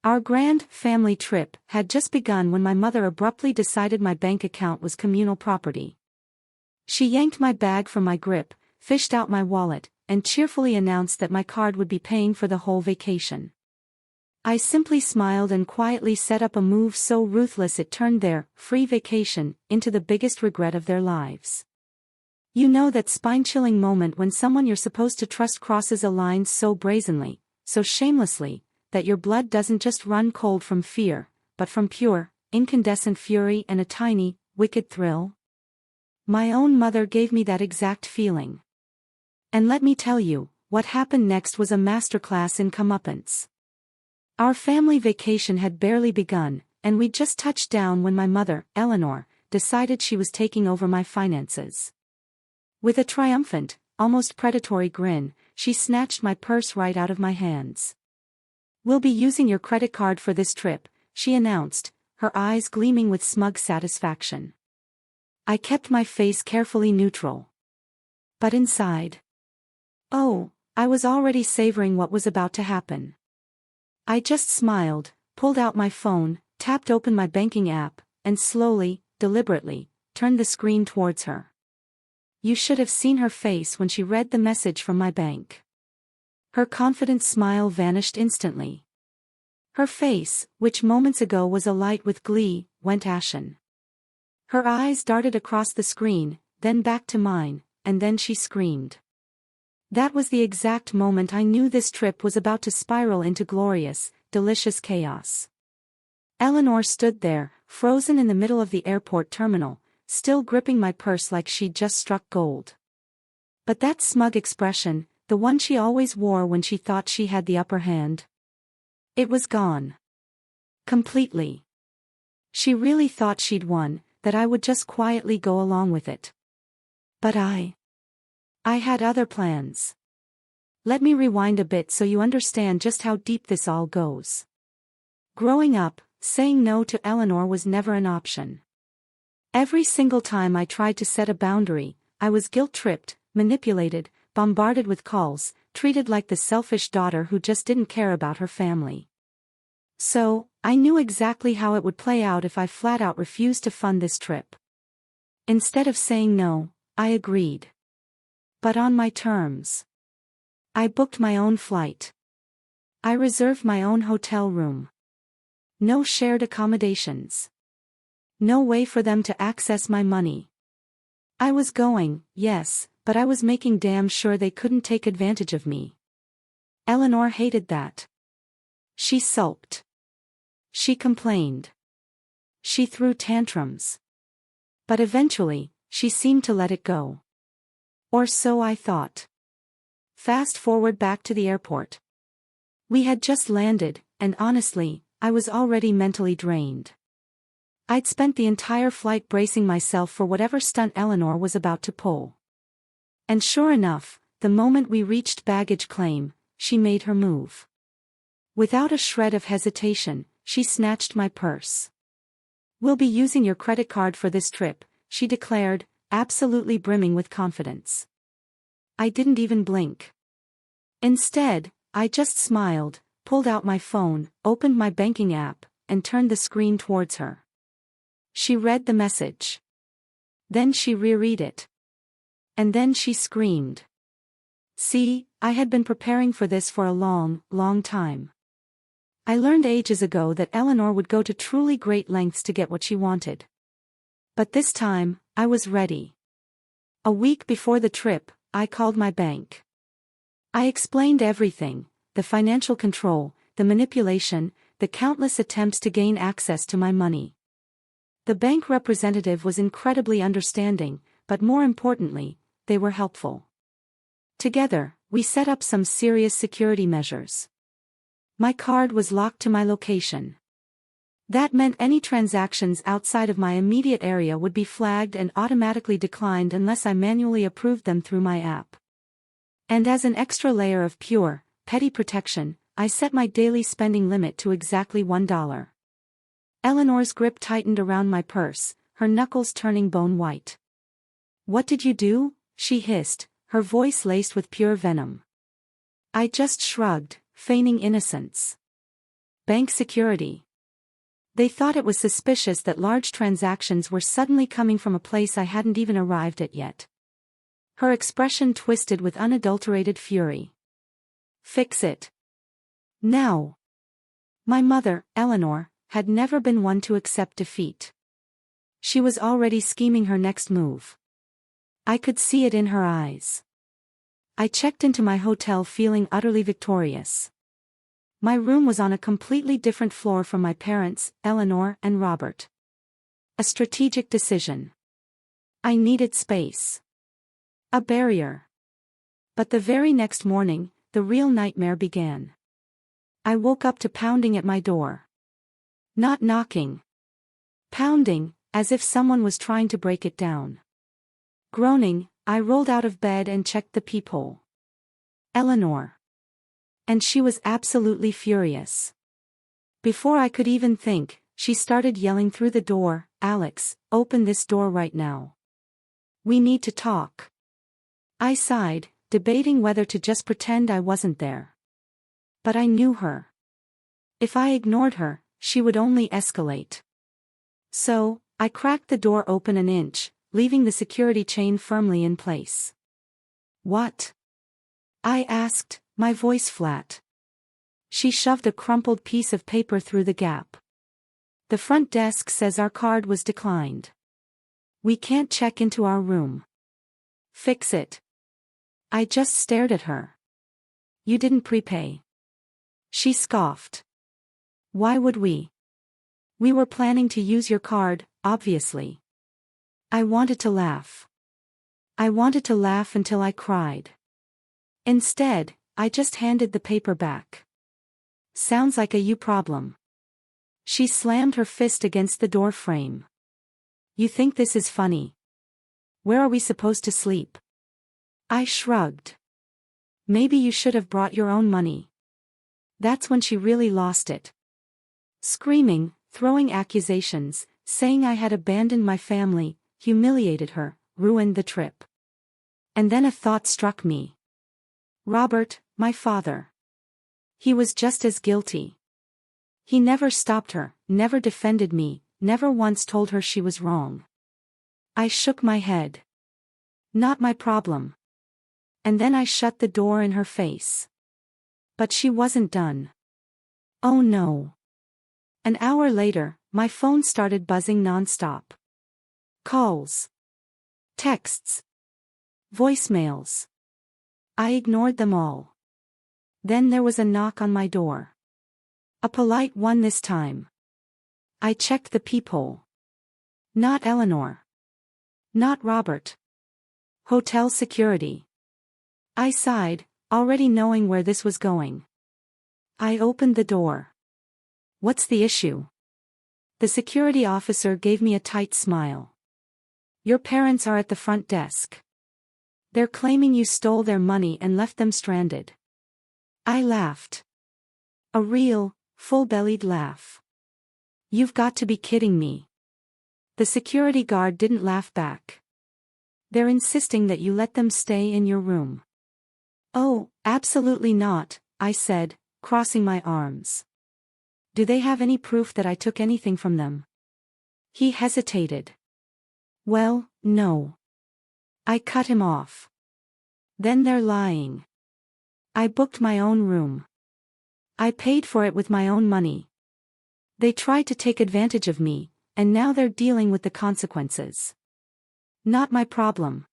Our grand family trip had just begun when my mother abruptly decided my bank account was communal property. She yanked my bag from my grip, fished out my wallet, and cheerfully announced that my card would be paying for the whole vacation. I simply smiled and quietly set up a move so ruthless it turned their free vacation into the biggest regret of their lives. You know that spine-chilling moment when someone you're supposed to trust crosses a line so brazenly, so shamelessly, that your blood doesn't just run cold from fear, but from pure, incandescent fury and a tiny, wicked thrill? My own mother gave me that exact feeling. And let me tell you, what happened next was a masterclass in comeuppance. Our family vacation had barely begun, and we'd just touched down when my mother, Eleanor, decided she was taking over my finances. With a triumphant, almost predatory grin, she snatched my purse right out of my hands. "We'll be using your credit card for this trip," she announced, her eyes gleaming with smug satisfaction. I kept my face carefully neutral. But inside, oh, I was already savoring what was about to happen. I just smiled, pulled out my phone, tapped open my banking app, and slowly, deliberately, turned the screen towards her. You should have seen her face when she read the message from my bank. Her confident smile vanished instantly. Her face, which moments ago was alight with glee, went ashen. Her eyes darted across the screen, then back to mine, and then she screamed. That was the exact moment I knew this trip was about to spiral into glorious, delicious chaos. Eleanor stood there, frozen in the middle of the airport terminal, still gripping my purse like she'd just struck gold. But that smug expression, the one she always wore when she thought she had the upper hand, it was gone. Completely. She really thought she'd won, that I would just quietly go along with it. But I had other plans. Let me rewind a bit so you understand just how deep this all goes. Growing up, saying no to Eleanor was never an option. Every single time I tried to set a boundary, I was guilt-tripped, manipulated, bombarded with calls, treated like the selfish daughter who just didn't care about her family. So, I knew exactly how it would play out if I flat-out refused to fund this trip. Instead of saying no, I agreed. But on my terms. I booked my own flight. I reserved my own hotel room. No shared accommodations. No way for them to access my money. I was going, yes, but I was making damn sure they couldn't take advantage of me. Eleanor hated that. She sulked. She complained. She threw tantrums. But eventually, she seemed to let it go. Or so I thought. Fast forward back to the airport. We had just landed, and honestly, I was already mentally drained. I'd spent the entire flight bracing myself for whatever stunt Eleanor was about to pull. And sure enough, the moment we reached baggage claim, she made her move. Without a shred of hesitation, she snatched my purse. "We'll be using your credit card for this trip," she declared, absolutely brimming with confidence. I didn't even blink. Instead, I just smiled, pulled out my phone, opened my banking app, and turned the screen towards her. She read the message. Then she reread it. And then she screamed. See, I had been preparing for this for a long, long time. I learned ages ago that Eleanor would go to truly great lengths to get what she wanted. But this time, I was ready. A week before the trip, I called my bank. I explained everything, the financial control, the manipulation, the countless attempts to gain access to my money. The bank representative was incredibly understanding, but more importantly, they were helpful. Together, we set up some serious security measures. My card was locked to my location. That meant any transactions outside of my immediate area would be flagged and automatically declined unless I manually approved them through my app. And as an extra layer of pure, petty protection, I set my daily spending limit to exactly $1. Eleanor's grip tightened around my purse, her knuckles turning bone white. "What did you do?" she hissed, her voice laced with pure venom. I just shrugged, feigning innocence. Bank security. They thought it was suspicious that large transactions were suddenly coming from a place I hadn't even arrived at yet. Her expression twisted with unadulterated fury. Fix it. Now. My mother, Eleanor, had never been one to accept defeat. She was already scheming her next move. I could see it in her eyes. I checked into my hotel feeling utterly victorious. My room was on a completely different floor from my parents, Eleanor and Robert. A strategic decision. I needed space. A barrier. But the very next morning, the real nightmare began. I woke up to pounding at my door. Not knocking. Pounding, as if someone was trying to break it down. Groaning, I rolled out of bed and checked the peephole. Eleanor. And she was absolutely furious. Before I could even think, she started yelling through the door, "Alex, open this door right now. We need to talk." I sighed, debating whether to just pretend I wasn't there. But I knew her. If I ignored her, she would only escalate. So, I cracked the door open an inch, leaving the security chain firmly in place. "What?" I asked, my voice flat. She shoved a crumpled piece of paper through the gap. "The front desk says our card was declined. We can't check into our room." "Fix it." I just stared at her. "You didn't prepay." She scoffed. "Why would we? We were planning to use your card, obviously." I wanted to laugh. I wanted to laugh until I cried. Instead, I just handed the paper back. "Sounds like a you problem." She slammed her fist against the door frame. "You think this is funny? Where are we supposed to sleep?" I shrugged. "Maybe you should have brought your own money." That's when she really lost it. Screaming, throwing accusations, saying I had abandoned my family, humiliated her, ruined the trip. And then a thought struck me. Robert, my father. He was just as guilty. He never stopped her, never defended me, never once told her she was wrong. I shook my head. Not my problem. And then I shut the door in her face. But she wasn't done. Oh no. An hour later, my phone started buzzing nonstop. Calls. Texts. Voicemails. I ignored them all. Then there was a knock on my door. A polite one this time. I checked the peephole. Not Eleanor. Not Robert. Hotel security. I sighed, already knowing where this was going. I opened the door. "What's the issue?" The security officer gave me a tight smile. "Your parents are at the front desk. They're claiming you stole their money and left them stranded." I laughed. A real, full-bellied laugh. "You've got to be kidding me." The security guard didn't laugh back. "They're insisting that you let them stay in your room." "Oh, absolutely not," I said, crossing my arms. "Do they have any proof that I took anything from them?" He hesitated. "Well, no." I cut him off. "Then they're lying. I booked my own room. I paid for it with my own money. They tried to take advantage of me, and now they're dealing with the consequences. Not my problem."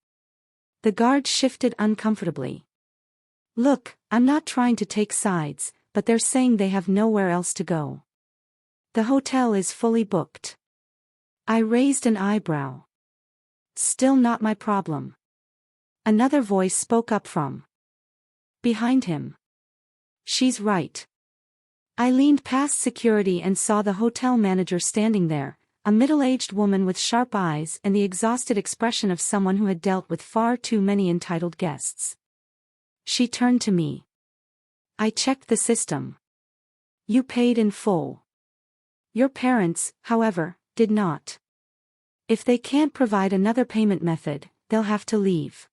The guard shifted uncomfortably. "Look, I'm not trying to take sides, but they're saying they have nowhere else to go. The hotel is fully booked." I raised an eyebrow. "Still not my problem." Another voice spoke up from behind him. "She's right." I leaned past security and saw the hotel manager standing there, a middle-aged woman with sharp eyes and the exhausted expression of someone who had dealt with far too many entitled guests. She turned to me. "I checked the system. You paid in full. Your parents, however, did not. If they can't provide another payment method, they'll have to leave."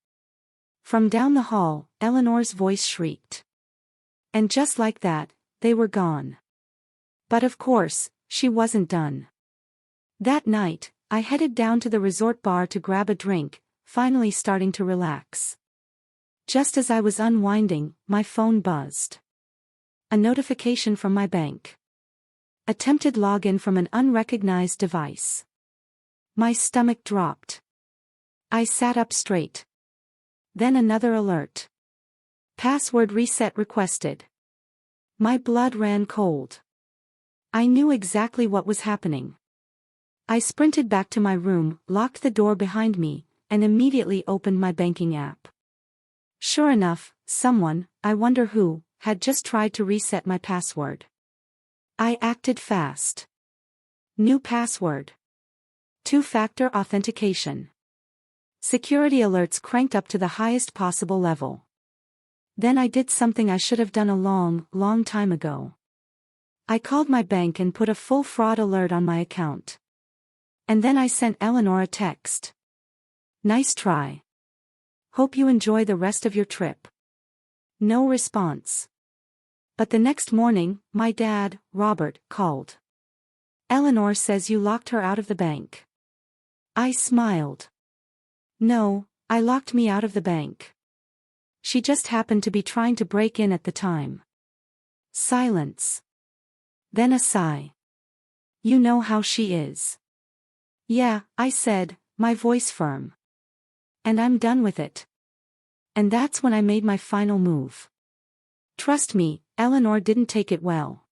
From down the hall, Eleanor's voice shrieked. And just like that, they were gone. But of course, she wasn't done. That night, I headed down to the resort bar to grab a drink, finally starting to relax. Just as I was unwinding, my phone buzzed. A notification from my bank. Attempted login from an unrecognized device. My stomach dropped. I sat up straight. Then another alert. Password reset requested. My blood ran cold. I knew exactly what was happening. I sprinted back to my room, locked the door behind me, and immediately opened my banking app. Sure enough, someone, I wonder who, had just tried to reset my password. I acted fast. New password. Two-factor authentication. Security alerts cranked up to the highest possible level. Then I did something I should have done a long time ago. I called my bank and put a full fraud alert on my account. And then I sent Eleanor a text. Nice try. Hope you enjoy the rest of your trip. No response. But the next morning, my dad, Robert, called. Eleanor says you locked her out of the bank. I smiled. No, I locked me out of the bank. She just happened to be trying to break in at the time. Silence. Then a sigh. You know how she is. Yeah, I said, my voice firm. And I'm done with it. And that's when I made my final move. Trust me, Eleanor didn't take it well.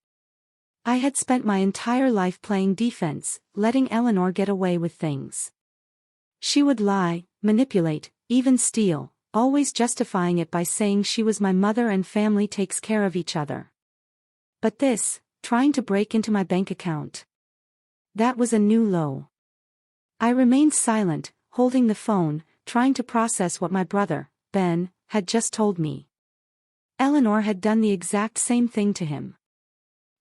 I had spent my entire life playing defense, letting Eleanor get away with things. She would lie, manipulate, even steal, always justifying it by saying she was my mother and family takes care of each other. But this, trying to break into my bank account. That was a new low. I remained silent, holding the phone, trying to process what my brother, Ben, had just told me. Eleanor had done the exact same thing to him.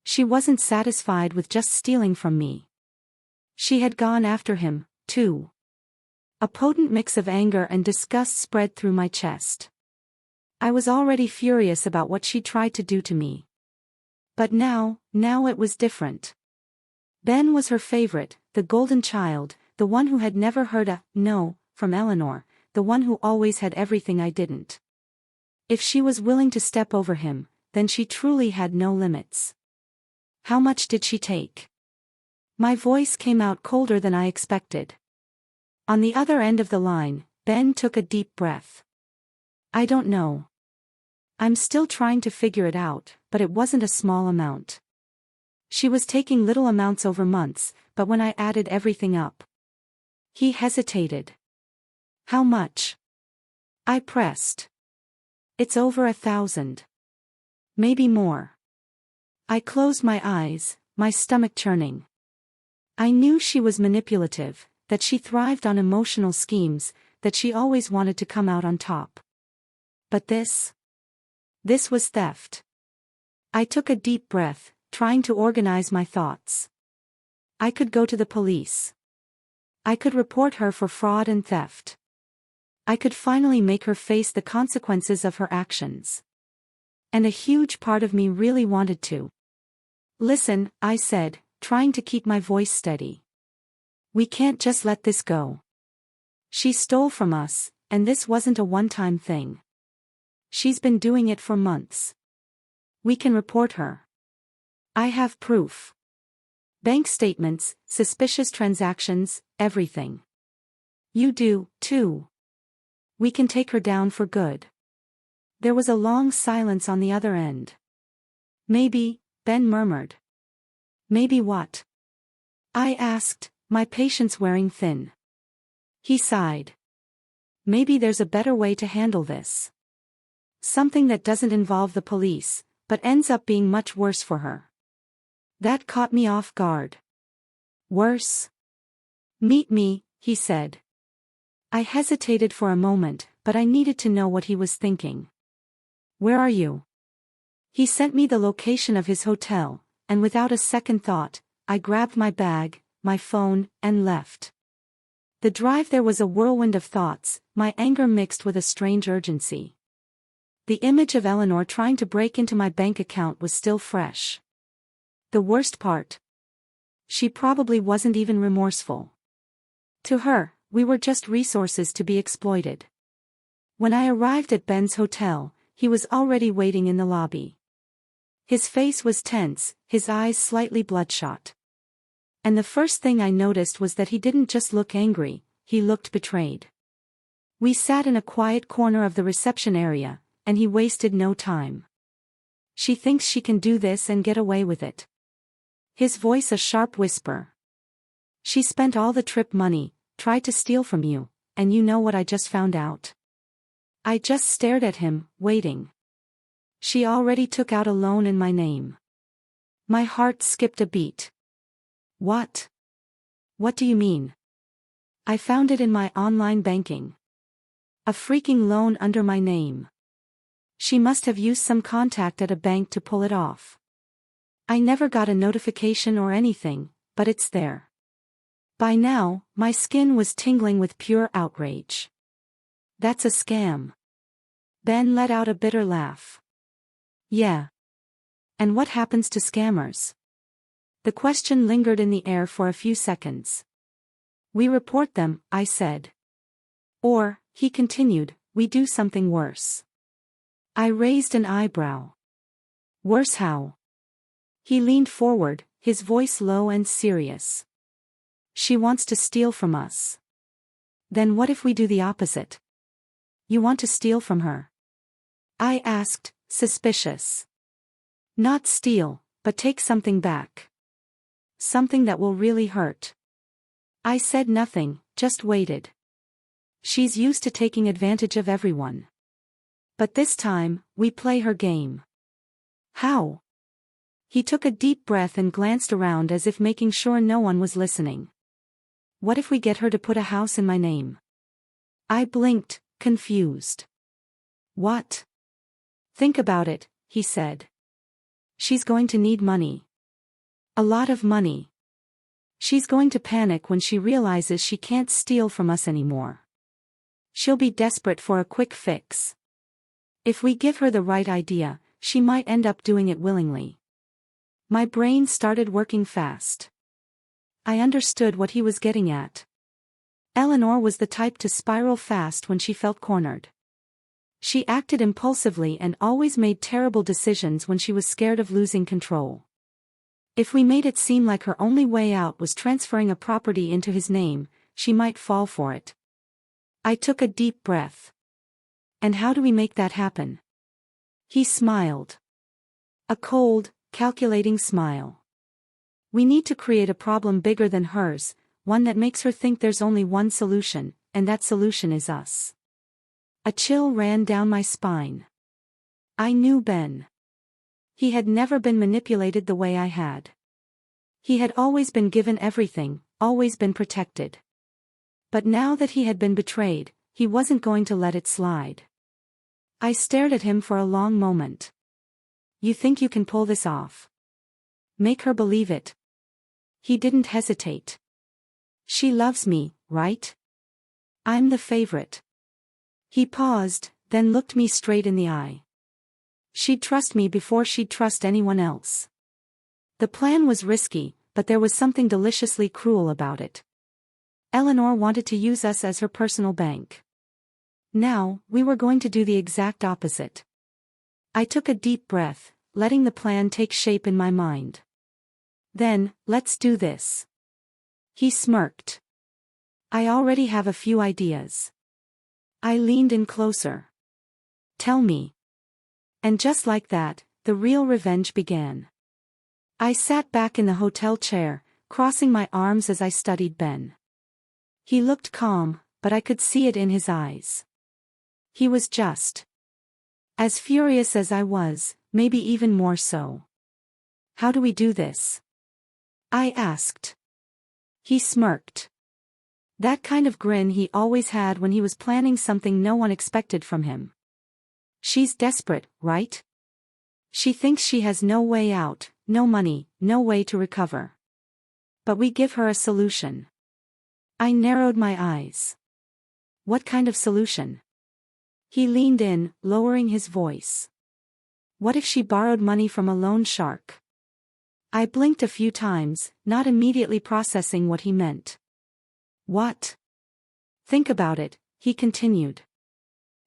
She wasn't satisfied with just stealing from me. She had gone after him, too. A potent mix of anger and disgust spread through my chest. I was already furious about what she tried to do to me. But now it was different. Ben was her favorite, the golden child, the one who had never heard a no from Eleanor, the one who always had everything I didn't. If she was willing to step over him, then she truly had no limits. How much did she take? My voice came out colder than I expected. On the other end of the line, Ben took a deep breath. I don't know. I'm still trying to figure it out, but it wasn't a small amount. She was taking little amounts over months, but when I added everything up. He hesitated. How much? I pressed. It's over 1,000. Maybe more. I closed my eyes, my stomach churning. I knew she was manipulative, that she thrived on emotional schemes, that she always wanted to come out on top. But this was theft. I took a deep breath, trying to organize my thoughts. I could go to the police. I could report her for fraud and theft. I could finally make her face the consequences of her actions. And a huge part of me really wanted to. Listen, I said, trying to keep my voice steady. We can't just let this go. She stole from us, and this wasn't a one-time thing. She's been doing it for months. We can report her. I have proof. Bank statements, suspicious transactions, everything. You do, too. We can take her down for good. There was a long silence on the other end. Maybe, Ben murmured. Maybe what? I asked, my patience wearing thin. He sighed. Maybe there's a better way to handle this. Something that doesn't involve the police, but ends up being much worse for her. That caught me off guard. Worse? Meet me, he said. I hesitated for a moment, but I needed to know what he was thinking. Where are you? He sent me the location of his hotel, and without a second thought, I grabbed my bag, my phone, and left. The drive there was a whirlwind of thoughts, my anger mixed with a strange urgency. The image of Eleanor trying to break into my bank account was still fresh. The worst part. She probably wasn't even remorseful. To her, we were just resources to be exploited. When I arrived at Ben's hotel, he was already waiting in the lobby. His face was tense, his eyes slightly bloodshot. And the first thing I noticed was that he didn't just look angry, he looked betrayed. We sat in a quiet corner of the reception area, and he wasted no time. She thinks she can do this and get away with it. His voice a sharp whisper. She spent all the trip money, tried to steal from you, and you know what I just found out? I just stared at him, waiting. She already took out a loan in my name. My heart skipped a beat. What? What do you mean? I found it in my online banking. A freaking loan under my name. She must have used some contact at a bank to pull it off. I never got a notification or anything, but it's there. By now, my skin was tingling with pure outrage. That's a scam. Ben let out a bitter laugh. Yeah. And what happens to scammers? The question lingered in the air for a few seconds. We report them, I said. Or, he continued, we do something worse. I raised an eyebrow. Worse how? He leaned forward, his voice low and serious. She wants to steal from us. Then what if we do the opposite? You want to steal from her? I asked, suspicious. Not steal, but take something back. Something that will really hurt. I said nothing, just waited. She's used to taking advantage of everyone. But this time, we play her game. How? He took a deep breath and glanced around as if making sure no one was listening. What if we get her to put a house in my name? I blinked, confused. What? Think about it, he said. She's going to need money. A lot of money. She's going to panic when she realizes she can't steal from us anymore. She'll be desperate for a quick fix. If we give her the right idea, she might end up doing it willingly. My brain started working fast. I understood what he was getting at. Eleanor was the type to spiral fast when she felt cornered. She acted impulsively and always made terrible decisions when she was scared of losing control. If we made it seem like her only way out was transferring a property into his name, she might fall for it. I took a deep breath. And how do we make that happen? He smiled. A cold, calculating smile. We need to create a problem bigger than hers, one that makes her think there's only one solution, and that solution is us. A chill ran down my spine. I knew Ben. He had never been manipulated the way I had. He had always been given everything, always been protected. But now that he had been betrayed, he wasn't going to let it slide. I stared at him for a long moment. You think you can pull this off? Make her believe it. He didn't hesitate. She loves me, right? I'm the favorite. He paused, then looked me straight in the eye. She'd trust me before she'd trust anyone else. The plan was risky, but there was something deliciously cruel about it. Eleanor wanted to use us as her personal bank. Now, we were going to do the exact opposite. I took a deep breath, letting the plan take shape in my mind. Then, let's do this. He smirked. I already have a few ideas. I leaned in closer. Tell me. And just like that, the real revenge began. I sat back in the hotel chair, crossing my arms as I studied Ben. He looked calm, but I could see it in his eyes. He was just as furious as I was, maybe even more so. How do we do this? I asked. He smirked. That kind of grin he always had when he was planning something no one expected from him. She's desperate, right? She thinks she has no way out, no money, no way to recover. But we give her a solution. I narrowed my eyes. What kind of solution? He leaned in, lowering his voice. What if she borrowed money from a loan shark? I blinked a few times, not immediately processing what he meant. What? Think about it, he continued.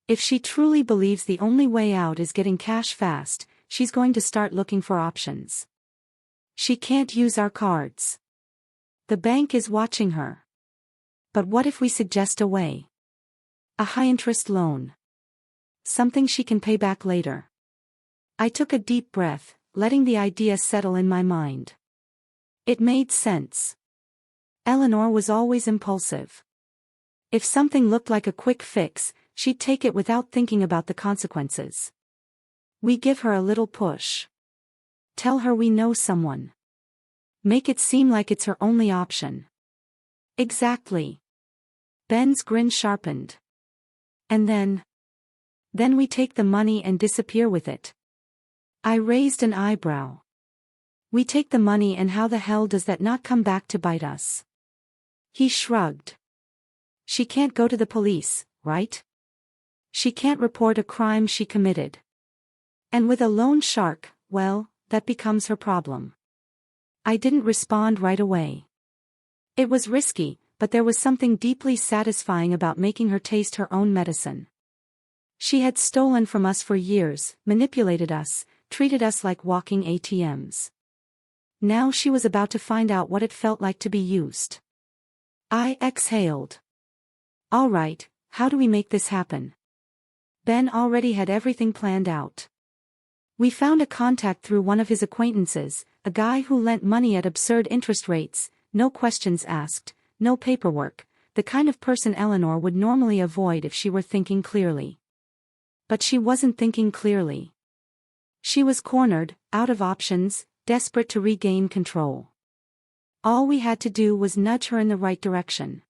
If she truly believes the only way out is getting cash fast, she's going to start looking for options. She can't use our cards. The bank is watching her. But what if we suggest a way? A high-interest loan. Something she can pay back later. I took a deep breath, letting the idea settle in my mind. It made sense. Eleanor was always impulsive. If something looked like a quick fix, she'd take it without thinking about the consequences. We give her a little push. Tell her we know someone. Make it seem like it's her only option. Exactly. Ben's grin sharpened. And then we take the money and disappear with it. I raised an eyebrow. We take the money, and how the hell does that not come back to bite us? He shrugged. She can't go to the police, right? She can't report a crime she committed. And with a loan shark, well, that becomes her problem. I didn't respond right away. It was risky, but there was something deeply satisfying about making her taste her own medicine. She had stolen from us for years, manipulated us, treated us like walking ATMs. Now she was about to find out what it felt like to be used. I exhaled. All right, how do we make this happen? Ben already had everything planned out. We found a contact through one of his acquaintances, a guy who lent money at absurd interest rates, no questions asked, no paperwork, the kind of person Eleanor would normally avoid if she were thinking clearly. But she wasn't thinking clearly. She was cornered, out of options, desperate to regain control. All we had to do was nudge her in the right direction.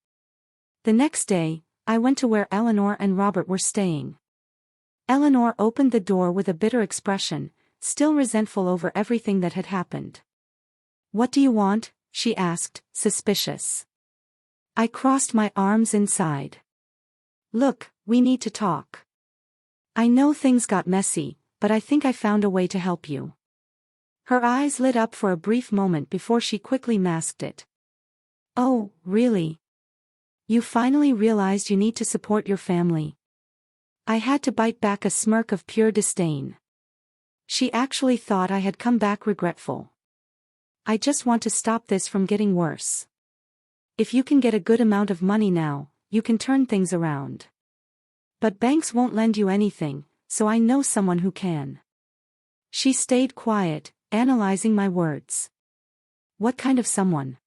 The next day, I went to where Eleanor and Robert were staying. Eleanor opened the door with a bitter expression, still resentful over everything that had happened. "What do you want?" she asked, suspicious. I crossed my arms inside. "Look, we need to talk. I know things got messy, but I think I found a way to help you." Her eyes lit up for a brief moment before she quickly masked it. "Oh, really? You finally realized you need to support your family." I had to bite back a smirk of pure disdain. She actually thought I had come back regretful. "I just want to stop this from getting worse. If you can get a good amount of money now, you can turn things around. But banks won't lend you anything, so I know someone who can." She stayed quiet, analyzing my words. "What kind of someone?"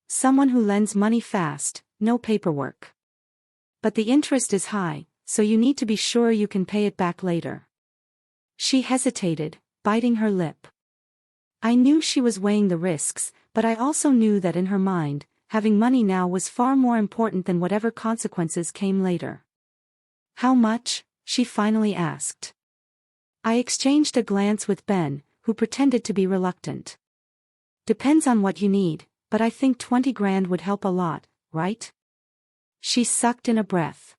"Someone who lends money fast, no paperwork. But the interest is high, so you need to be sure you can pay it back later." She hesitated, biting her lip. I knew she was weighing the risks, but I also knew that in her mind, having money now was far more important than whatever consequences came later. "How much?" she finally asked. I exchanged a glance with Ben, who pretended to be reluctant. "Depends on what you need, but I think 20 grand would help a lot, right?" She sucked in a breath.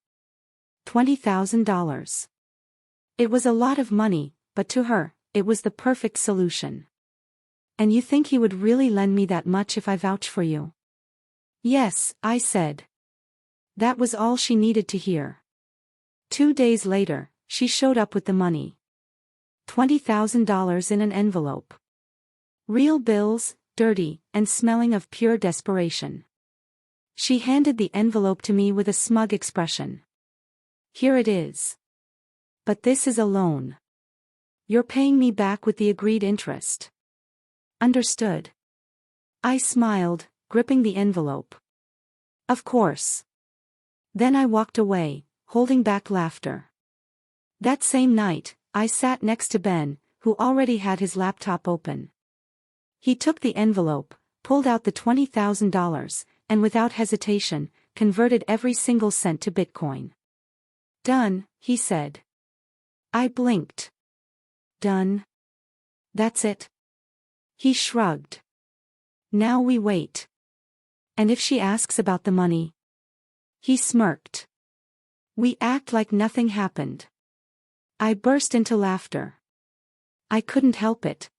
$20,000. It was a lot of money, but to her, it was the perfect solution. "And you think he would really lend me that much if I vouch for you?" "Yes," I said. That was all she needed to hear. 2 days later, she showed up with the money. $20,000 in an envelope. Real bills, dirty, and smelling of pure desperation. She handed the envelope to me with a smug expression. "Here it is. But this is a loan. You're paying me back with the agreed interest." "Understood." I smiled, gripping the envelope. "Of course." Then I walked away, holding back laughter. That same night, I sat next to Ben, who already had his laptop open. He took the envelope, pulled out the $20,000, and without hesitation, converted every single cent to Bitcoin. "Done," he said. I blinked. "Done? That's it?" He shrugged. "Now we wait. And if she asks about the money?" He smirked. "We act like nothing happened." I burst into laughter. I couldn't help it.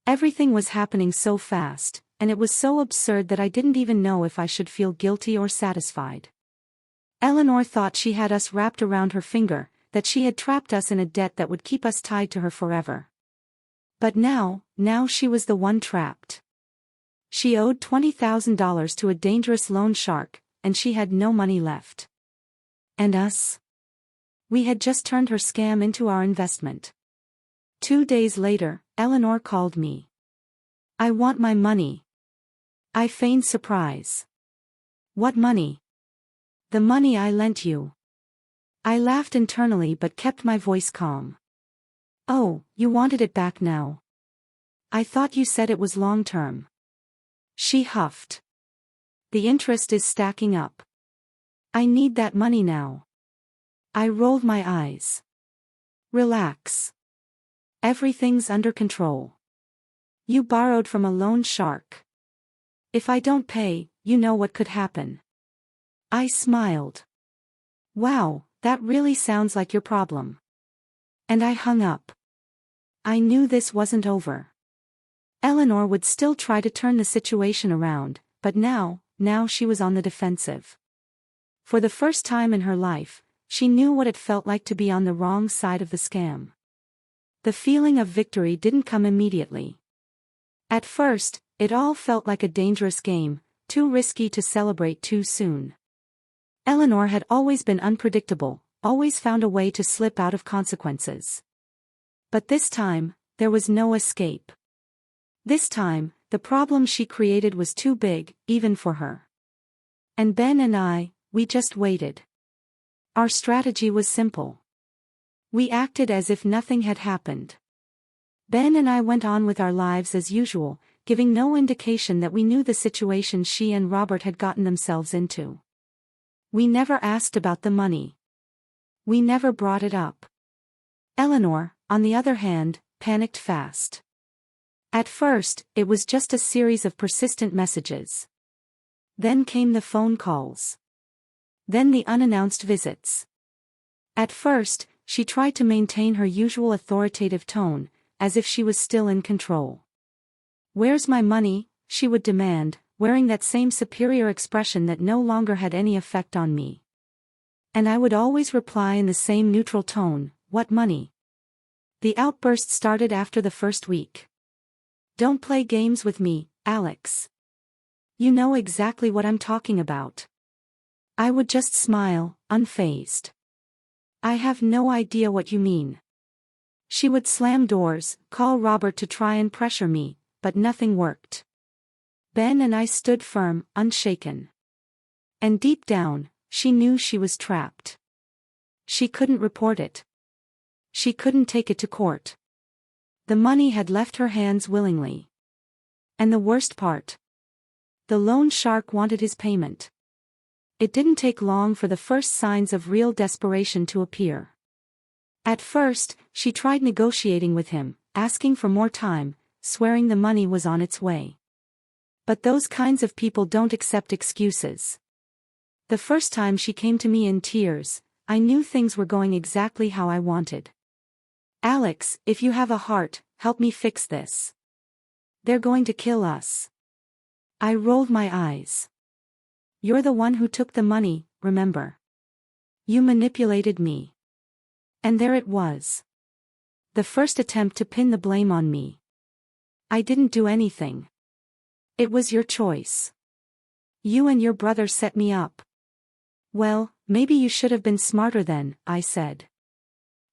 Everything was happening so fast, and it was so absurd that I didn't even know if I should feel guilty or satisfied. Eleanor thought she had us wrapped around her finger, that she had trapped us in a debt that would keep us tied to her forever. But now she was the one trapped. She owed $20,000 to a dangerous loan shark, and she had no money left. And us? We had just turned her scam into our investment. 2 days later, Eleanor called me. "I want my money." I feigned surprise. "What money?" "The money I lent you." I laughed internally but kept my voice calm. "Oh, you wanted it back now. I thought you said it was long-term." She huffed. "The interest is stacking up. I need that money now." I rolled my eyes. "Relax. Everything's under control. You borrowed from a loan shark. If I don't pay, you know what could happen." I smiled. "Wow, that really sounds like your problem." And I hung up. I knew this wasn't over. Eleanor would still try to turn the situation around, but now she was on the defensive. For the first time in her life, she knew what it felt like to be on the wrong side of the scam. The feeling of victory didn't come immediately. At first, it all felt like a dangerous game, too risky to celebrate too soon. Eleanor had always been unpredictable, always found a way to slip out of consequences. But this time, there was no escape. This time, the problem she created was too big, even for her. And Ben and we just waited. Our strategy was simple. We acted as if nothing had happened. Ben and I went on with our lives as usual, giving no indication that we knew the situation she and Robert had gotten themselves into. We never asked about the money. We never brought it up. Eleanor, on the other hand, panicked fast. At first, it was just a series of persistent messages. Then came the phone calls. Then the unannounced visits. At first, she tried to maintain her usual authoritative tone, as if she was still in control. "Where's my money?" she would demand, wearing that same superior expression that no longer had any effect on me. And I would always reply in the same neutral tone, "What money?" The outburst started after the first week. "Don't play games with me, Alex. You know exactly what I'm talking about." I would just smile, unfazed. "I have no idea what you mean." She would slam doors, call Robert to try and pressure me, but nothing worked. Ben and I stood firm, unshaken. And deep down, she knew she was trapped. She couldn't report it. She couldn't take it to court. The money had left her hands willingly. And the worst part? The loan shark wanted his payment. It didn't take long for the first signs of real desperation to appear. At first, she tried negotiating with him, asking for more time, swearing the money was on its way. But those kinds of people don't accept excuses. The first time she came to me in tears, I knew things were going exactly how I wanted. "Alex, if you have a heart, help me fix this. They're going to kill us." I rolled my eyes. "You're the one who took the money, remember? You manipulated me." And there it was. The first attempt to pin the blame on me. "I didn't do anything. It was your choice. You and your brother set me up." "Well, maybe you should have been smarter then," I said.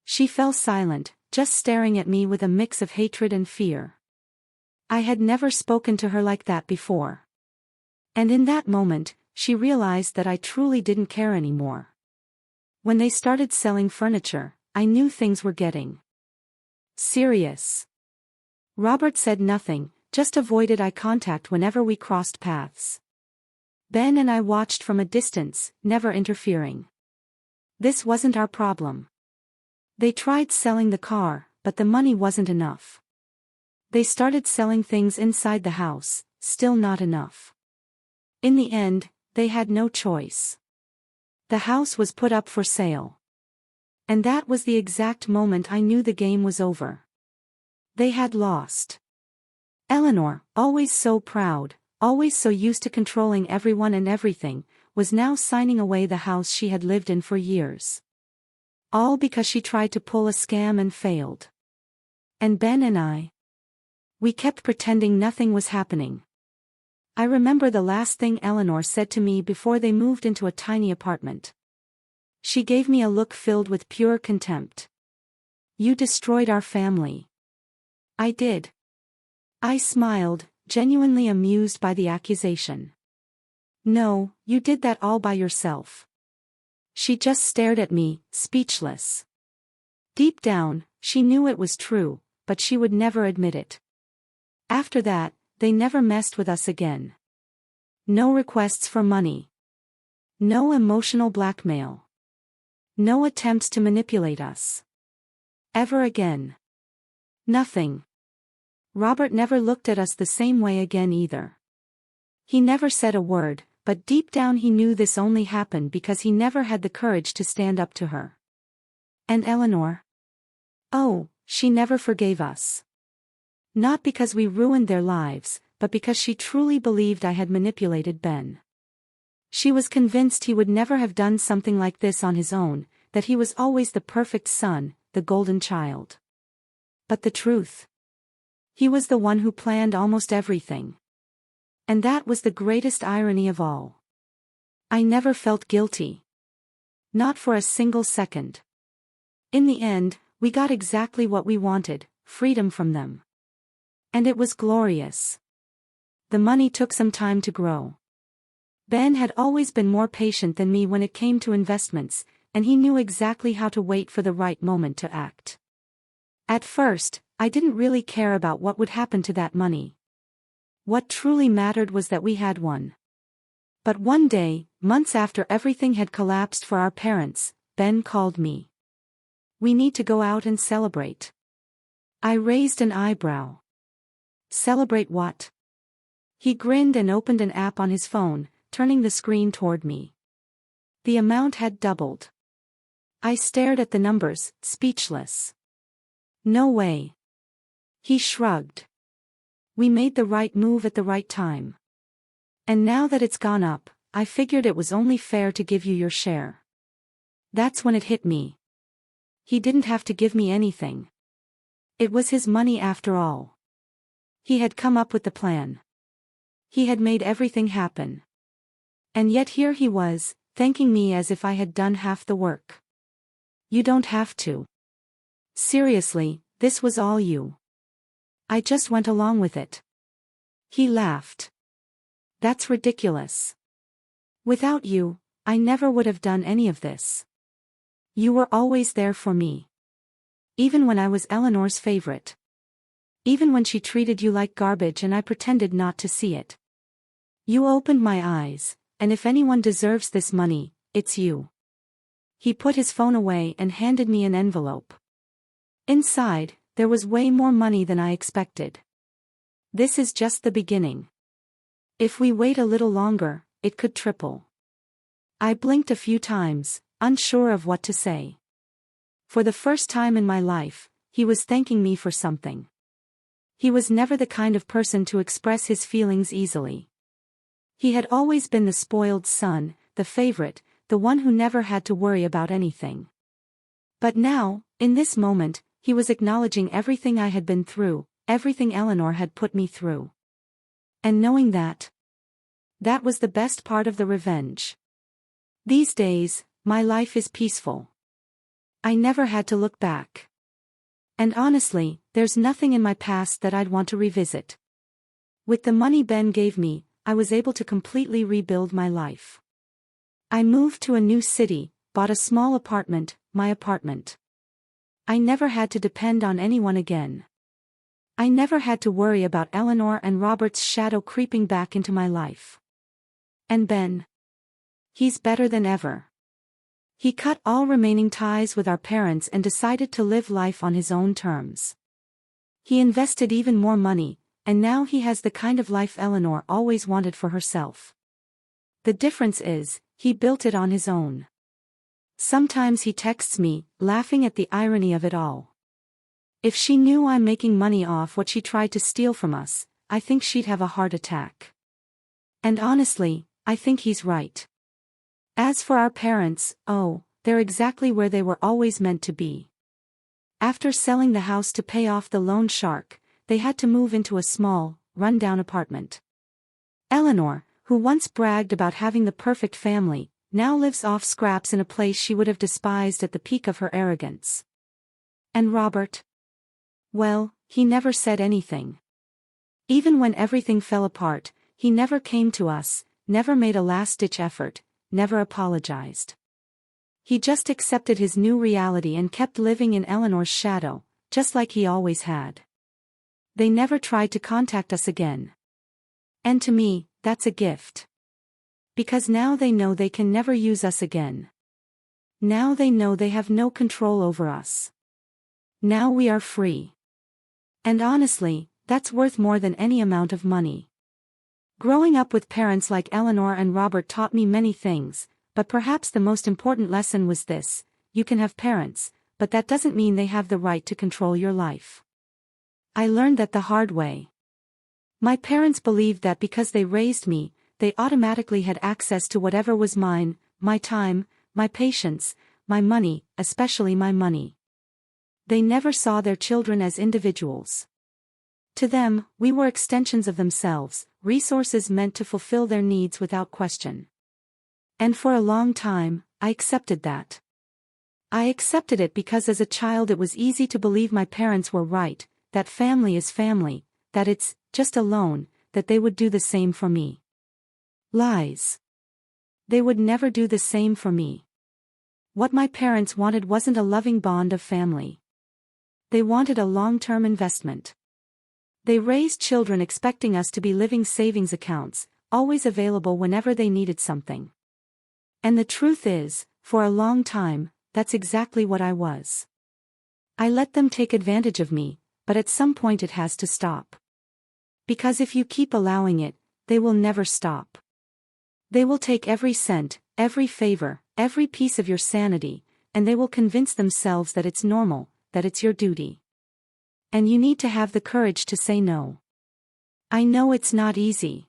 She fell silent, just staring at me with a mix of hatred and fear. I had never spoken to her like that before. And in that moment, she realized that I truly didn't care anymore. When they started selling furniture, I knew things were getting serious. Robert said nothing, just avoided eye contact whenever we crossed paths. Ben and I watched from a distance, never interfering. This wasn't our problem. They tried selling the car, but the money wasn't enough. They started selling things inside the house, still not enough. In the end, they had no choice. The house was put up for sale. And that was the exact moment I knew the game was over. They had lost. Eleanor, always so proud, always so used to controlling everyone and everything, was now signing away the house she had lived in for years. All because she tried to pull a scam and failed. And Ben and we kept pretending nothing was happening. I remember the last thing Eleanor said to me before they moved into a tiny apartment. She gave me a look filled with pure contempt. "You destroyed our family." I did. I smiled, genuinely amused by the accusation. "No, you did that all by yourself." She just stared at me, speechless. Deep down, she knew it was true, but she would never admit it. After that, they never messed with us again. No requests for money. No emotional blackmail. No attempts to manipulate us. Ever again. Nothing. Robert never looked at us the same way again either. He never said a word, but deep down he knew this only happened because he never had the courage to stand up to her. And Eleanor? Oh, she never forgave us. Not because we ruined their lives, but because she truly believed I had manipulated Ben. She was convinced he would never have done something like this on his own, that he was always the perfect son, the golden child. But the truth? He was the one who planned almost everything. And that was the greatest irony of all. I never felt guilty. Not for a single second. In the end, we got exactly what we wanted, freedom from them. And it was glorious. The money took some time to grow. Ben had always been more patient than me when it came to investments, and he knew exactly how to wait for the right moment to act. At first, I didn't really care about what would happen to that money. What truly mattered was that we had one. But one day, months after everything had collapsed for our parents, Ben called me. "We need to go out and celebrate." I raised an eyebrow. "Celebrate what?" He grinned and opened an app on his phone, turning the screen toward me. The amount had doubled. I stared at the numbers, speechless. "No way." He shrugged. "We made the right move at the right time. And now that it's gone up, I figured it was only fair to give you your share." That's when it hit me. He didn't have to give me anything. It was his money after all. He had come up with the plan. He had made everything happen. And yet here he was, thanking me as if I had done half the work. "You don't have to. Seriously, this was all you. I just went along with it." He laughed. "That's ridiculous. Without you, I never would have done any of this. You were always there for me. Even when I was Eleanor's favorite. Even when she treated you like garbage and I pretended not to see it. You opened my eyes, and if anyone deserves this money, it's you." He put his phone away and handed me an envelope. Inside, there was way more money than I expected. "This is just the beginning. If we wait a little longer, it could triple." I blinked a few times, unsure of what to say. For the first time in my life, he was thanking me for something. He was never the kind of person to express his feelings easily. He had always been the spoiled son, the favorite, the one who never had to worry about anything. But now, in this moment, he was acknowledging everything I had been through, everything Eleanor had put me through. And knowing that was the best part of the revenge. These days, my life is peaceful. I never had to look back. And honestly, there's nothing in my past that I'd want to revisit. With the money Ben gave me, I was able to completely rebuild my life. I moved to a new city, bought a small apartment, my apartment. I never had to depend on anyone again. I never had to worry about Eleanor and Robert's shadow creeping back into my life. And Ben? He's better than ever. He cut all remaining ties with our parents and decided to live life on his own terms. He invested even more money, and now he has the kind of life Eleanor always wanted for herself. The difference is, he built it on his own. Sometimes he texts me, laughing at the irony of it all. If she knew I'm making money off what she tried to steal from us, I think she'd have a heart attack. And honestly, I think he's right. As for our parents, oh, they're exactly where they were always meant to be. After selling the house to pay off the loan shark, they had to move into a small, run-down apartment. Eleanor, who once bragged about having the perfect family, now lives off scraps in a place she would have despised at the peak of her arrogance. And Robert? Well, he never said anything. Even when everything fell apart, he never came to us, never made a last-ditch effort, never apologized. He just accepted his new reality and kept living in Eleanor's shadow, just like he always had. They never tried to contact us again. And to me, that's a gift. Because now they know they can never use us again. Now they know they have no control over us. Now we are free. And honestly, that's worth more than any amount of money. Growing up with parents like Eleanor and Robert taught me many things, but perhaps the most important lesson was this: you can have parents, but that doesn't mean they have the right to control your life. I learned that the hard way. My parents believed that because they raised me, they automatically had access to whatever was mine, my time, my patience, my money, especially my money. They never saw their children as individuals. To them, we were extensions of themselves, resources meant to fulfill their needs without question. And for a long time, I accepted that. I accepted it because as a child it was easy to believe my parents were right, that family is family, that it's just a loan, that they would do the same for me. Lies. They would never do the same for me. What my parents wanted wasn't a loving bond of family. They wanted a long-term investment. They raised children expecting us to be living savings accounts, always available whenever they needed something. And the truth is, for a long time, that's exactly what I was. I let them take advantage of me, but at some point it has to stop. Because if you keep allowing it, they will never stop. They will take every cent, every favor, every piece of your sanity, and they will convince themselves that it's normal, that it's your duty. And you need to have the courage to say no. I know it's not easy.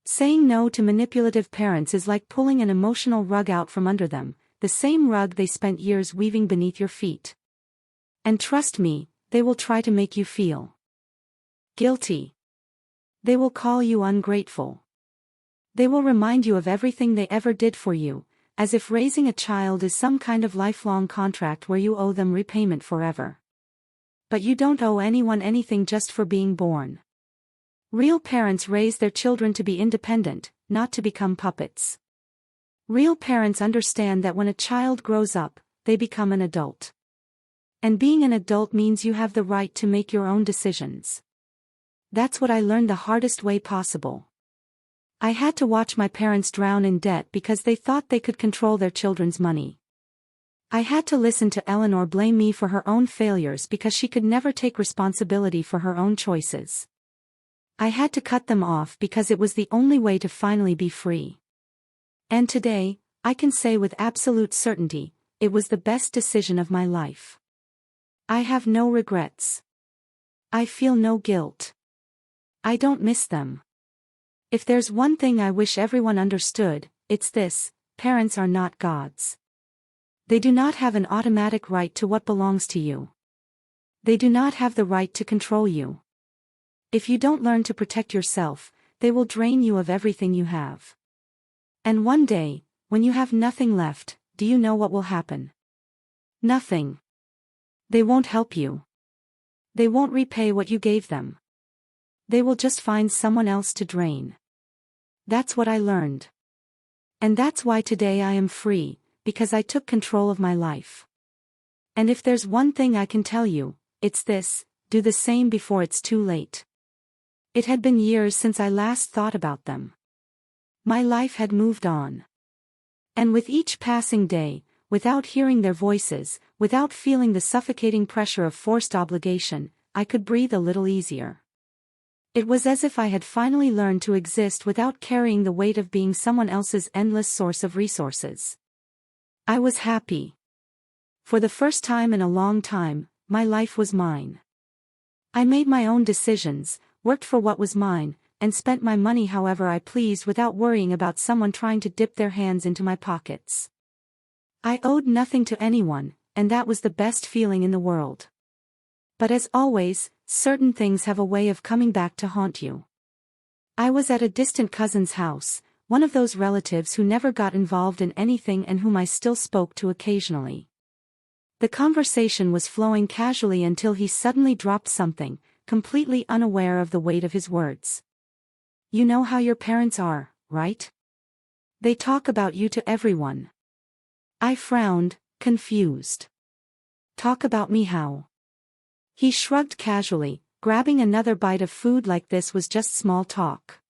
Saying no to manipulative parents is like pulling an emotional rug out from under them, the same rug they spent years weaving beneath your feet. And trust me, they will try to make you feel guilty. They will call you ungrateful. They will remind you of everything they ever did for you, as if raising a child is some kind of lifelong contract where you owe them repayment forever. But you don't owe anyone anything just for being born. Real parents raise their children to be independent, not to become puppets. Real parents understand that when a child grows up, they become an adult. And being an adult means you have the right to make your own decisions. That's what I learned the hardest way possible. I had to watch my parents drown in debt because they thought they could control their children's money. I had to listen to Eleanor blame me for her own failures because she could never take responsibility for her own choices. I had to cut them off because it was the only way to finally be free. And today, I can say with absolute certainty, it was the best decision of my life. I have no regrets. I feel no guilt. I don't miss them. If there's one thing I wish everyone understood, it's this: parents are not gods. They do not have an automatic right to what belongs to you. They do not have the right to control you. If you don't learn to protect yourself, they will drain you of everything you have. And one day, when you have nothing left, do you know what will happen? Nothing. They won't help you. They won't repay what you gave them. They will just find someone else to drain. That's what I learned. And that's why today I am free, because I took control of my life. And if there's one thing I can tell you, it's this: do the same before it's too late. It had been years since I last thought about them. My life had moved on. And with each passing day, without hearing their voices, without feeling the suffocating pressure of forced obligation, I could breathe a little easier. It was as if I had finally learned to exist without carrying the weight of being someone else's endless source of resources. I was happy. For the first time in a long time, my life was mine. I made my own decisions, worked for what was mine, and spent my money however I pleased without worrying about someone trying to dip their hands into my pockets. I owed nothing to anyone, and that was the best feeling in the world. But as always, certain things have a way of coming back to haunt you. I was at a distant cousin's house, one of those relatives who never got involved in anything and whom I still spoke to occasionally. The conversation was flowing casually until he suddenly dropped something, completely unaware of the weight of his words. "You know how your parents are, right? They talk about you to everyone." I frowned, confused. "Talk about me how?" He shrugged casually, grabbing another bite of food like this was just small talk.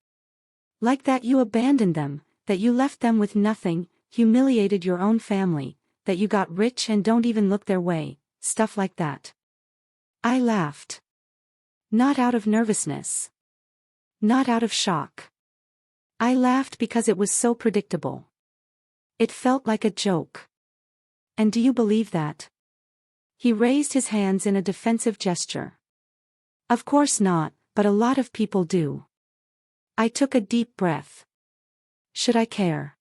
"Like that you abandoned them, that you left them with nothing, humiliated your own family, that you got rich and don't even look their way, stuff like that." I laughed. Not out of nervousness. Not out of shock. I laughed because it was so predictable. It felt like a joke. "And do you believe that?" He raised his hands in a defensive gesture. "Of course not, but a lot of people do." I took a deep breath. Should I care?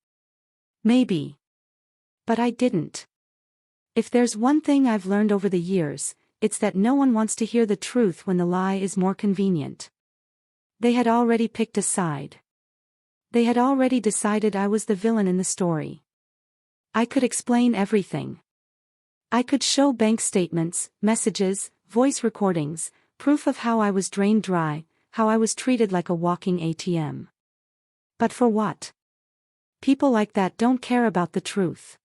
Maybe. But I didn't. If there's one thing I've learned over the years, it's that no one wants to hear the truth when the lie is more convenient. They had already picked a side. They had already decided I was the villain in the story. I could explain everything. I could show bank statements, messages, voice recordings, proof of how I was drained dry, how I was treated like a walking ATM. But for what? People like that don't care about the truth.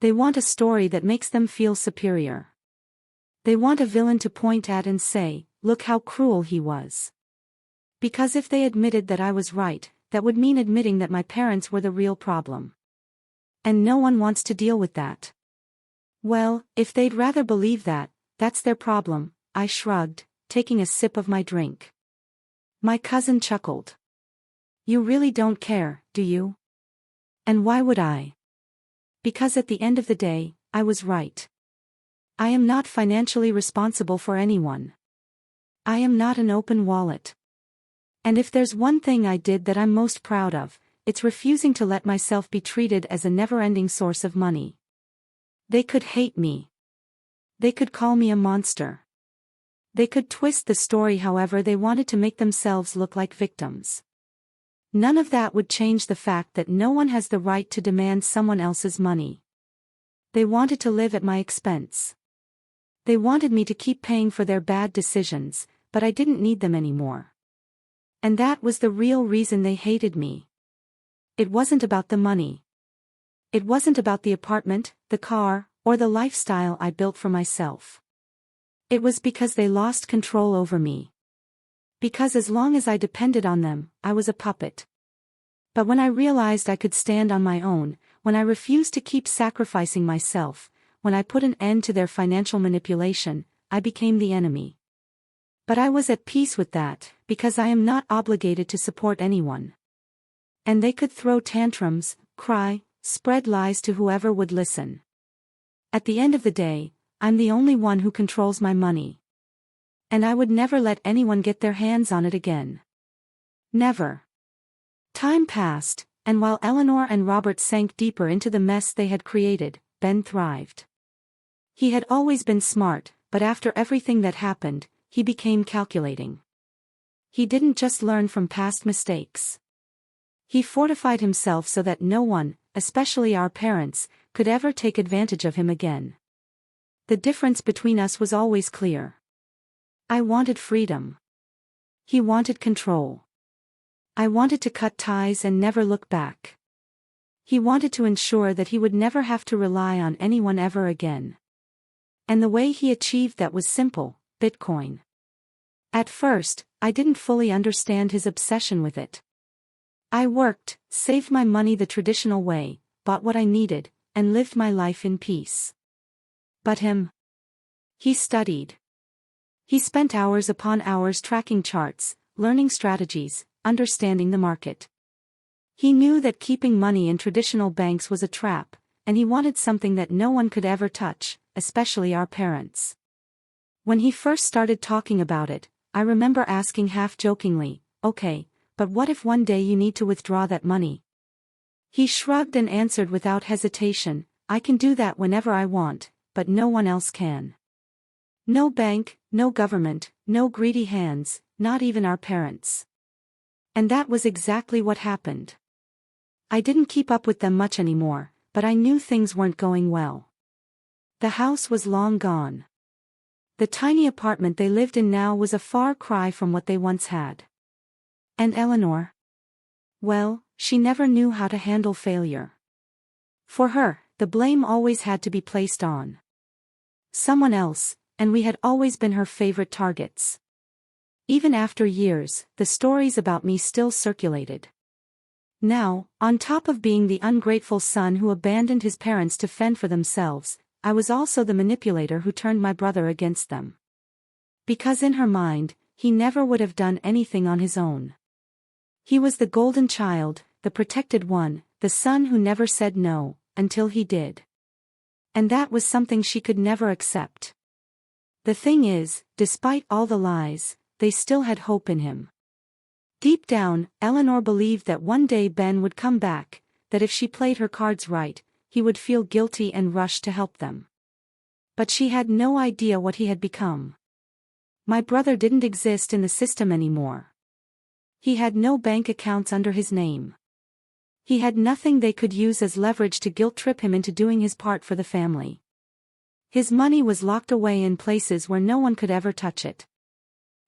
They want a story that makes them feel superior. They want a villain to point at and say, "Look how cruel he was." Because if they admitted that I was right, that would mean admitting that my parents were the real problem. And no one wants to deal with that. Well, if they'd rather believe that, that's their problem, I shrugged, taking a sip of my drink. My cousin chuckled. "You really don't care, do you?" "And why would I?" "Because at the end of the day, I was right. I am not financially responsible for anyone. I am not an open wallet. And if there's one thing I did that I'm most proud of, it's refusing to let myself be treated as a never-ending source of money. They could hate me. They could call me a monster. They could twist the story however they wanted to make themselves look like victims. None of that would change the fact that no one has the right to demand someone else's money. They wanted to live at my expense. They wanted me to keep paying for their bad decisions, but I didn't need them anymore. And that was the real reason they hated me. It wasn't about the money. It wasn't about the apartment, the car, or the lifestyle I built for myself. It was because they lost control over me. Because as long as I depended on them, I was a puppet. But when I realized I could stand on my own, when I refused to keep sacrificing myself, when I put an end to their financial manipulation, I became the enemy. But I was at peace with that, because I am not obligated to support anyone. And they could throw tantrums, cry, spread lies to whoever would listen. At the end of the day, I'm the only one who controls my money. And I would never let anyone get their hands on it again. Never. Time passed, and while Eleanor and Robert sank deeper into the mess they had created, Ben thrived. He had always been smart, but after everything that happened, he became calculating. He didn't just learn from past mistakes. He fortified himself so that no one, especially our parents, could ever take advantage of him again. The difference between us was always clear. I wanted freedom. He wanted control. I wanted to cut ties and never look back. He wanted to ensure that he would never have to rely on anyone ever again. And the way he achieved that was simple: Bitcoin. At first, I didn't fully understand his obsession with it. I worked, saved my money the traditional way, bought what I needed, and lived my life in peace. But him? He studied. He spent hours upon hours tracking charts, learning strategies, understanding the market. He knew that keeping money in traditional banks was a trap, and he wanted something that no one could ever touch, especially our parents. When he first started talking about it, I remember asking half-jokingly, "Okay, but what if one day you need to withdraw that money?" He shrugged and answered without hesitation, "I can do that whenever I want, but no one else can. No bank, no government, no greedy hands, not even our parents." And that was exactly what happened. I didn't keep up with them much anymore, but I knew things weren't going well. The house was long gone. The tiny apartment they lived in now was a far cry from what they once had. And Eleanor? Well, she never knew how to handle failure. For her, the blame always had to be placed on someone else, and we had always been her favorite targets. Even after years, the stories about me still circulated. Now, on top of being the ungrateful son who abandoned his parents to fend for themselves, I was also the manipulator who turned my brother against them. Because in her mind, he never would have done anything on his own. He was the golden child, the protected one, the son who never said no, until he did. And that was something she could never accept. The thing is, despite all the lies, they still had hope in him. Deep down, Eleanor believed that one day Ben would come back, that if she played her cards right, he would feel guilty and rush to help them. But she had no idea what he had become. My brother didn't exist in the system anymore. He had no bank accounts under his name. He had nothing they could use as leverage to guilt-trip him into doing his part for the family. His money was locked away in places where no one could ever touch it.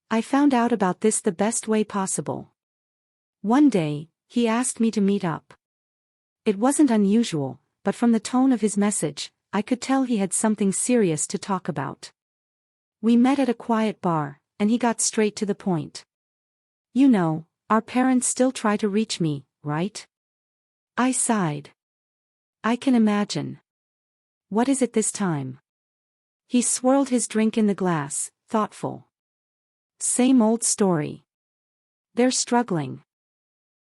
I found out about this the best way possible. One day, he asked me to meet up. It wasn't unusual, but from the tone of his message, I could tell he had something serious to talk about. We met at a quiet bar, and he got straight to the point. "You know, our parents still try to reach me, right?" I sighed. "I can imagine. What is it this time?" He swirled his drink in the glass, thoughtful. "Same old story. They're struggling.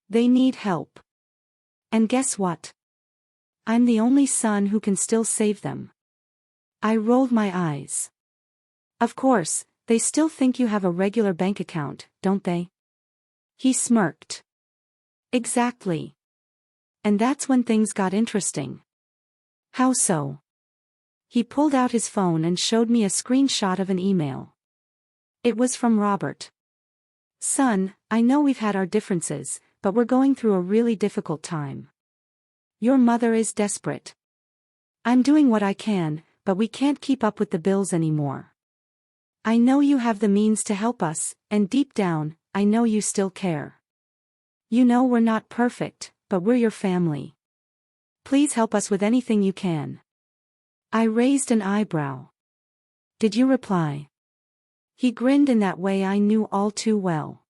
They need help. And guess what? I'm the only son who can still save them." I rolled my eyes. "Of course, they still think you have a regular bank account, don't they?" He smirked. "Exactly. And that's when things got interesting." "How so?" He pulled out his phone and showed me a screenshot of an email. It was from Robert. "Son, I know we've had our differences, but we're going through a really difficult time. Your mother is desperate. I'm doing what I can, but we can't keep up with the bills anymore. I know you have the means to help us, and deep down, I know you still care. You know we're not perfect, but we're your family. Please help us with anything you can." I raised an eyebrow. "Did you reply?" He grinned in that way I knew all too well.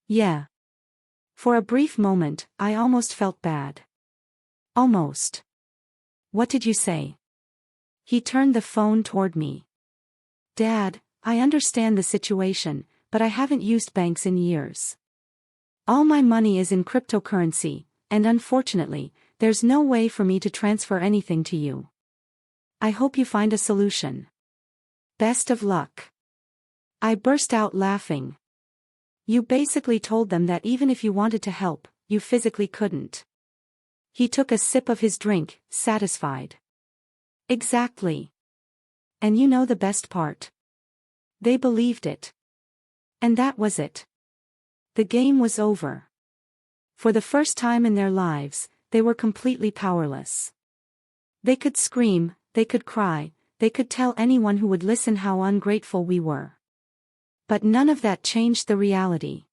"Yeah." For a brief moment, I almost felt bad. "Almost. What did you say?" He turned the phone toward me. "Dad, I understand the situation, but I haven't used banks in years. All my money is in cryptocurrency, and unfortunately, there's no way for me to transfer anything to you. I hope you find a solution. Best of luck." I burst out laughing. "You basically told them that even if you wanted to help, you physically couldn't." He took a sip of his drink, satisfied. "Exactly. And you know the best part? They believed it. And that was it. The game was over. For the first time in their lives, they were completely powerless. They could scream, they could cry, they could tell anyone who would listen how ungrateful we were. But none of that changed the reality.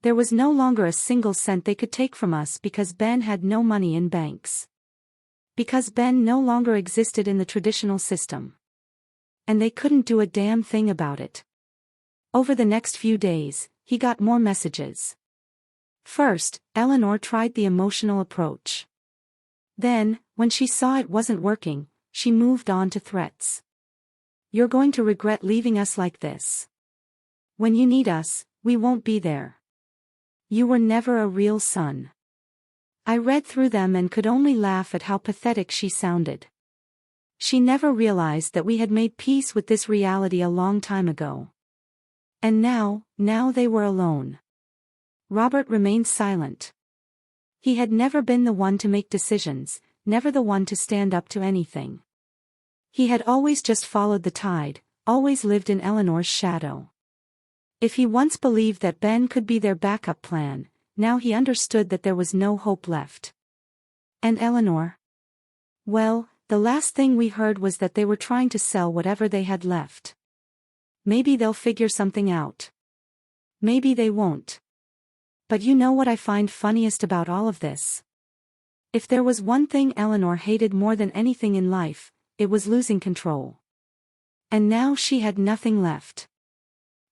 There was no longer a single cent they could take from us because Ben had no money in banks. Because Ben no longer existed in the traditional system. And they couldn't do a damn thing about it. Over the next few days, he got more messages. First, Eleanor tried the emotional approach. Then, when she saw it wasn't working, she moved on to threats. "You're going to regret leaving us like this. When you need us, we won't be there. You were never a real son." I read through them and could only laugh at how pathetic she sounded. She never realized that we had made peace with this reality a long time ago. And now they were alone. Robert remained silent. He had never been the one to make decisions, never the one to stand up to anything. He had always just followed the tide, always lived in Eleanor's shadow. If he once believed that Ben could be their backup plan, now he understood that there was no hope left. And Eleanor? Well, the last thing we heard was that they were trying to sell whatever they had left. Maybe they'll figure something out. Maybe they won't. But you know what I find funniest about all of this? If there was one thing Eleanor hated more than anything in life, it was losing control. And now she had nothing left.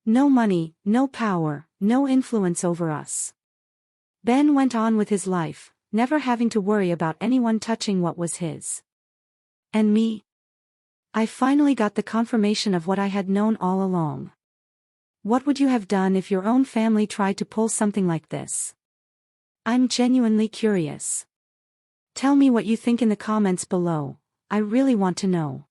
No money, no power, no influence over us. Ben went on with his life, never having to worry about anyone touching what was his. And me? I finally got the confirmation of what I had known all along. What would you have done if your own family tried to pull something like this? I'm genuinely curious. Tell me what you think in the comments below. I really want to know.